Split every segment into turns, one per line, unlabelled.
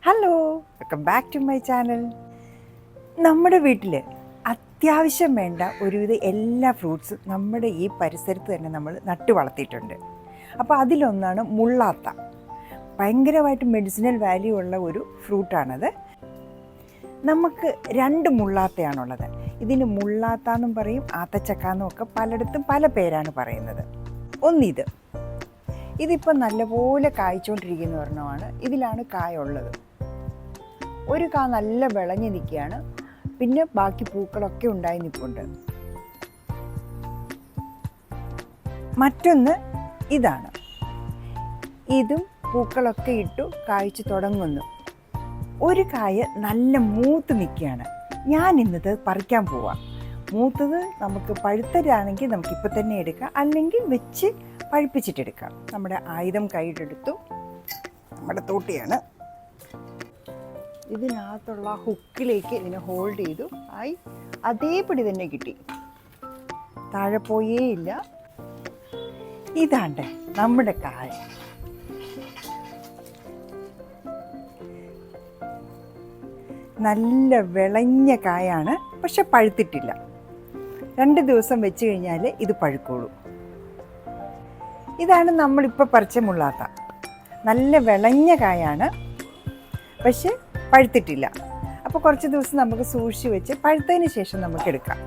Hello, welcome back to my channel. നമ്മുടെ വീട്ടിൽ അത്യാവശ്യം വേണ്ട ഒരുവിധ എല്ലാ ഫ്രൂട്ട്സും നമ്മുടെ ഈ പരിസരത്ത് തന്നെ നമ്മൾ നട്ടു വളർത്തിയിട്ടുണ്ട്. അപ്പോൾ അതിലൊന്നാണ് മുള്ളാത്ത. ഭയങ്കരമായിട്ട് മെഡിസിനൽ വാല്യൂ ഉള്ള ഒരു ഫ്രൂട്ടാണത്. നമുക്ക് രണ്ട് മുള്ളാത്തയാണുള്ളത്. ഇതിന് മുള്ളാത്ത എന്നും പറയും, ആത്തച്ചക്ക എന്നും ഒക്കെ പലയിടത്തും പല പേരാണ് പറയുന്നത്. ഒന്നിത്, ഇതിപ്പോൾ നല്ലപോലെ കായ്ച്ചുകൊണ്ടിരിക്കുന്ന ഒരെണ്ണമാണ്. ഇതിലാണ് കായ ഉള്ളത്. ഒരു കാ നല്ല വിളഞ്ഞ് നിൽക്കുകയാണ്, പിന്നെ ബാക്കി പൂക്കളൊക്കെ ഉണ്ടായി നിൽപ്പുണ്ട്. മറ്റൊന്ന് ഇതാണ്. ഇതും പൂക്കളൊക്കെ ഇട്ടു കായ്ച്ചു തുടങ്ങുന്നു. ഒരു കായ നല്ല മൂത്ത് നിൽക്കുകയാണ്. ഞാൻ ഇന്നത് പറിക്കാൻ പോവാം. മൂത്തത് നമുക്ക് പഴുത്തതാണെങ്കിൽ നമുക്കിപ്പോൾ തന്നെ എടുക്കാം, അല്ലെങ്കിൽ വെച്ച് പഴുപ്പിച്ചിട്ടെടുക്കാം. നമ്മുടെ ആയുധം കയ്യിലെടുത്തു. നമ്മുടെ തോട്ടിയാണ്. ഇതിനകത്തുള്ള ഹുക്കിലേക്ക് ഇതിനെ ഹോൾഡ് ചെയ്തു. ആയി അതേപടി തന്നെ കിട്ടി, താഴെ പോയേയില്ല. ഇതാണ്ട് നമ്മുടെ കായ. നല്ല വിളഞ്ഞ കായാണ്, പക്ഷെ പഴുത്തിട്ടില്ല. 2 ദിവസം വെച്ച് കഴിഞ്ഞാൽ ഇത് പഴുക്കുള്ളൂ. ഇതാണ് നമ്മളിപ്പോൾ പറിച്ച മുള്ളാത്ത. നല്ല വിളഞ്ഞ കായാണ്, പക്ഷെ പഴുത്തിട്ടില്ല. അപ്പോൾ കുറച്ച് ദിവസം നമുക്ക് സൂക്ഷിച്ച് വെച്ച് പഴുത്തതിന് ശേഷം നമുക്ക് എടുക്കാം.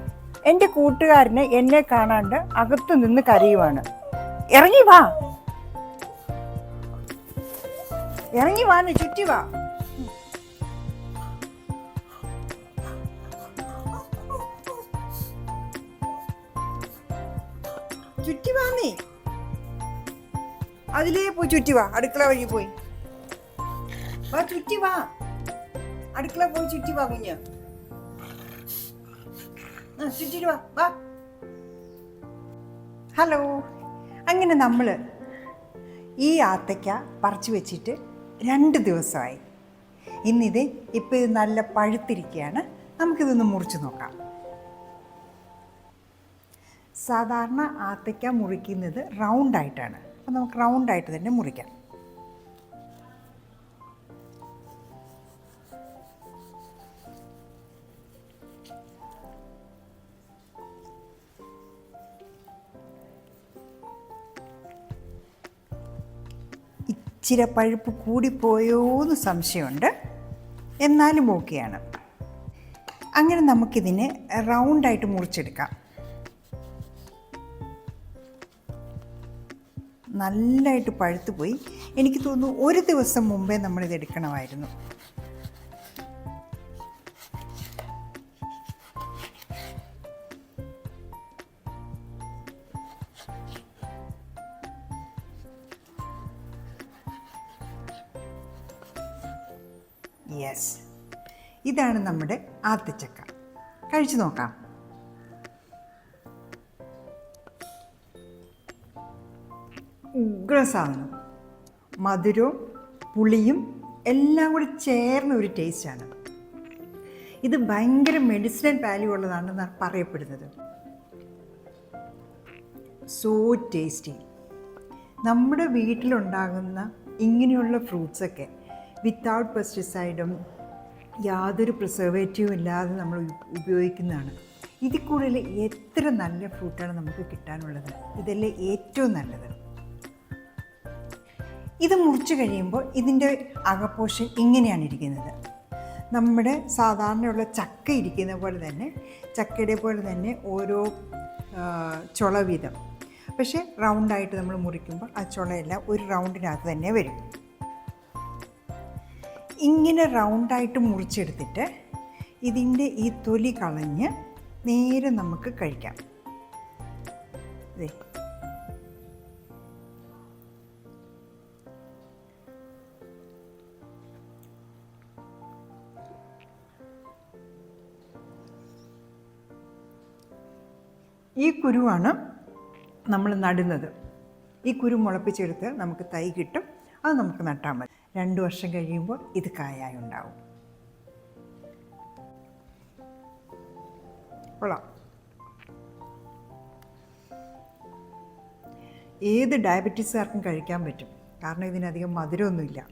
എൻ്റെ കൂട്ടുകാരന് എന്നെ കാണാണ്ട് അകത്തു നിന്ന് കരയുവാണ്. ഇറങ്ങി വാ, ഇറങ്ങി വാന്ന്, ചുറ്റി വാ. ചുറ്റി വാന്നേ, അതിലേ പോയി ചുറ്റി വാ. അടുക്കള വഴി പോയി വാ, ചുറ്റി വാ. അടുക്കള പോയി ചുറ്റി വാ കുഞ്ഞ്. ചുറ്റിട്ട് വാ വാ. ഹലോ. അങ്ങനെ നമ്മൾ ഈ ആത്തയ്ക്ക പറിച്ചു വെച്ചിട്ട് 2 ദിവസമായി. ഇന്നിത് ഇപ്പം ഇത് നല്ല പഴുത്തിരിക്കുകയാണ്. നമുക്കിതൊന്ന് മുറിച്ച് നോക്കാം. സാധാരണ ആത്തയ്ക്ക മുറിക്കുന്നത് റൗണ്ടായിട്ടാണ്. അപ്പം നമുക്ക് റൗണ്ടായിട്ട് തന്നെ മുറിക്കാം. ഇച്ചിരി പഴുപ്പ് കൂടിപ്പോയോ എന്ന് സംശയമുണ്ട്, എന്നാലും ഓക്കെയാണ്. അങ്ങനെ നമുക്കിതിനെ റൗണ്ടായിട്ട് മുറിച്ചെടുക്കാം. നല്ലതായിട്ട് പഴുത്തു പോയി. എനിക്ക് തോന്നുന്നു 1 ദിവസം മുമ്പേ നമ്മളിത് എടുക്കണമായിരുന്നു. യെസ്, ഇതാണ് നമ്മുടെ ആത്തച്ചക്ക. കഴിച്ചു നോക്കാം. ഉഗ്ര സാധനം. മധുരവും പുളിയും എല്ലാം കൂടി ചേർന്ന ഒരു ടേസ്റ്റാണ്. ഇത് ഭയങ്കര മെഡിസിനൽ വാല്യൂ ഉള്ളതാണെന്നാണ് പറയപ്പെടുന്നത്. So tasty. നമ്മുടെ വീട്ടിലുണ്ടാകുന്ന ഇങ്ങനെയുള്ള ഫ്രൂട്ട്സൊക്കെ വിത്തൗട്ട് പെസ്റ്റിസൈഡും യാതൊരു പ്രിസർവേറ്റീവും ഇല്ലാതെ നമ്മൾ ഉപയോഗിക്കുന്നതാണ്. ഇതിൽ കൂടുതൽ എത്ര നല്ല ഫ്രൂട്ടാണ് നമുക്ക് കിട്ടാനുള്ളത്. ഇതല്ലേ ഏറ്റവും നല്ലത്. ഇത് മുറിച്ച് കഴിയുമ്പോൾ ഇതിൻ്റെ അകപ്പോഷൻ ഇങ്ങനെയാണ് ഇരിക്കുന്നത്. നമ്മുടെ സാധാരണയുള്ള ചക്ക ഇരിക്കുന്ന പോലെ തന്നെ, ചക്കയുടെ പോലെ തന്നെ ഓരോ ചുള വീതം. പക്ഷേ റൗണ്ടായിട്ട് നമ്മൾ മുറിക്കുമ്പോൾ ആ ചുളയെല്ലാം ഒരു റൗണ്ടിനകത്ത് തന്നെ വരും. ഇങ്ങനെ റൗണ്ടായിട്ട് മുറിച്ചെടുത്തിട്ട് ഇതിൻ്റെ ഈ തൊലി കളഞ്ഞ് നേരെ നമുക്ക് കഴിക്കാം. ഈ കുരുവാണ് നമ്മൾ നടുന്നത്. ഈ കുരു മുളപ്പിച്ചെടുത്ത് നമുക്ക് തൈ കിട്ടും. അത് നമുക്ക് നട്ടാൽ മതി. 2 വർഷം കഴിയുമ്പോൾ ഇത് കായായി ഉണ്ടാവും. കൊള്ളാം. ഏത് ഡയബറ്റീസുകാർക്കും കഴിക്കാൻ പറ്റും. കാരണം ഇതിനധികം മധുരമൊന്നുമില്ല.